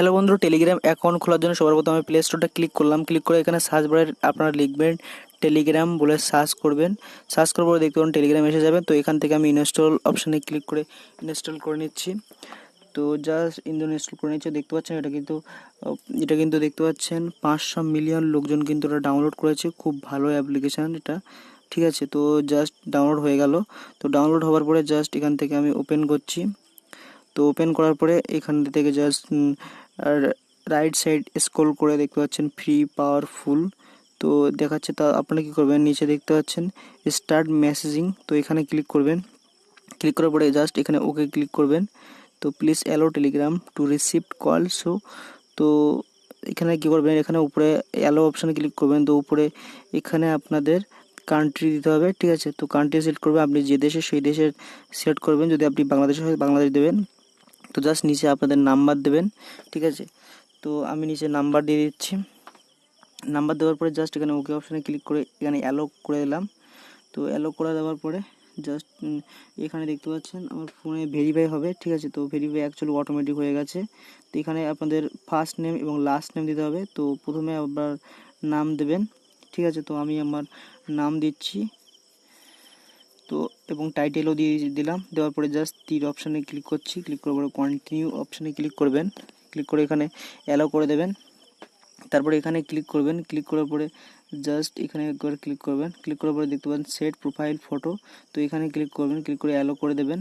Hello বন্ধু, Telegram account খোলার জন্য সবার প্রথমে প্লে স্টোরটা ক্লিক করলাম। ক্লিক করে এখানে সার্চ বারে আপনারা লিখবেন টেলিগ্রাম বলে সার্চ করবেন। সার্চ করার পরে দেখতে পাবেন টেলিগ্রাম এসে যাবে। তো এখান থেকে আমি ইনস্টল অপশানে ক্লিক করে ইনস্টল করে নিচ্ছি। তো জাস্ট ইনস্টল করে নিচ্ছে। দেখতে পাচ্ছেন এটা কিন্তু দেখতে পাচ্ছেন 500 মিলিয়ন লোকজন কিন্তু এটা ডাউনলোড করেছে। খুব ভালো অ্যাপ্লিকেশান এটা, ঠিক আছে। তো জাস্ট ডাউনলোড হয়ে গেল। তো ডাউনলোড হওয়ার পরে জাস্ট এখান থেকে আমি ওপেন করছি। তো ওপেন করার পরে এখান থেকে জাস্ট রাইট সাইড স্ক্রল করে দেখতে পাচ্ছেন ফ্রি পাওয়ারফুল তো দেখাচ্ছে। তা আপনারা কী করবেন, নিচে দেখতে পাচ্ছেন স্টার্ট মেসেজিং, তো এখানে ক্লিক করবেন। ক্লিক করার পরে জাস্ট এখানে ওকে ক্লিক করবেন। তো please allow Telegram to receive call. তো এখানে কী করবেন, এখানে উপরে অ্যালো অপশানে ক্লিক করবেন। তো উপরে এখানে আপনাদের কান্ট্রি দিতে হবে, ঠিক আছে। তো কান্ট্রি সিলেক্ট করবেন, আপনি যে দেশে সেই দেশের সিলেক্ট করবেন। যদি আপনি বাংলাদেশে হয় বাংলাদেশ দেবেন। তো জাস্ট নিচে আপনাদের নাম্বার দেবেন, ঠিক আছে। তো আমি নিচে নাম্বার দিয়ে দিচ্ছি। নাম্বার দেওয়ার পরে জাস্ট এখানে ওকে অপশানে ক্লিক করে এখানে অ্যালো করে দিলাম। তো অ্যালো করে দেওয়ার পরে জাস্ট এখানে দেখতে পাচ্ছেন আমার ফোনে ভেরিফাই হবে, ঠিক আছে। তো ভেরিফাই অ্যাকচুয়ালি অটোমেটিক হয়ে গেছে। তো এখানে আপনাদের ফার্স্ট নেম এবং লাস্ট নেম দিতে হবে। তো প্রথমে আবার নাম দেবেন, ঠিক আছে। তো আমি আমার নাম দিচ্ছি। তো এবং টাইটেলও দিয়ে দিলাম। দেওয়ার পরে জাস্ট তীর অপশানে ক্লিক করছি। ক্লিক করার পরে কন্টিনিউ অপশানে ক্লিক করবেন। ক্লিক করে এখানে অ্যালো করে দেবেন। তারপরে এখানে ক্লিক করবেন। ক্লিক করার পরে জাস্ট এখানে একবার ক্লিক করবেন। ক্লিক করার পরে দেখতে পাবেন সেট প্রোফাইল ফটো। তো এখানে ক্লিক করবেন। ক্লিক করে অ্যালো করে দেবেন।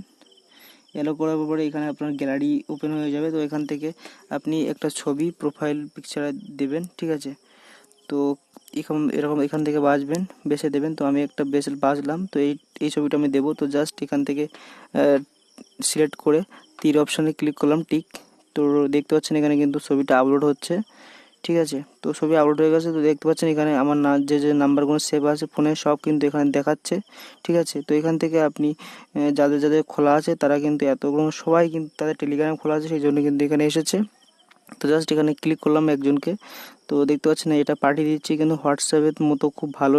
অ্যালো করার পরে এখানে আপনার গ্যালারি ওপেন হয়ে যাবে। তো এখান থেকে আপনি একটা ছবি প্রোফাইল পিকচার দেবেন, ঠিক আছে। তো এরকম এখান থেকে বেছে দেবেন। তো আমি একটা বাছলাম। তো এই ছবিটা আমি দেবো। তো জাস্ট এখান থেকে সিলেক্ট করে তীর অপশানে ক্লিক করলাম, টিক। তো দেখতে পাচ্ছেন এখানে কিন্তু ছবিটা আপলোড হচ্ছে, ঠিক আছে। তো ছবি আপলোড হয়ে গেছে। তো দেখতে পাচ্ছেন এখানে আমার যে নাম্বারগুলো সেভ আছে ফোনে সব কিন্তু এখানে দেখাচ্ছে, ঠিক আছে। তো এখান থেকে আপনি যাদের খোলা আছে তারা কিন্তু এতগুলো সবাই কিন্তু তাদের টেলিগ্রাম খোলা আছে, সেই জন্য কিন্তু এখানে এসেছে। তো জাস্ট এখানে ক্লিক করলাম একজনকে। তো দেখতে পাচ্ছেন এটা পাঠিয়ে দিচ্ছি, কিন্তু হোয়াটসঅ্যাপের মতো খুব ভালো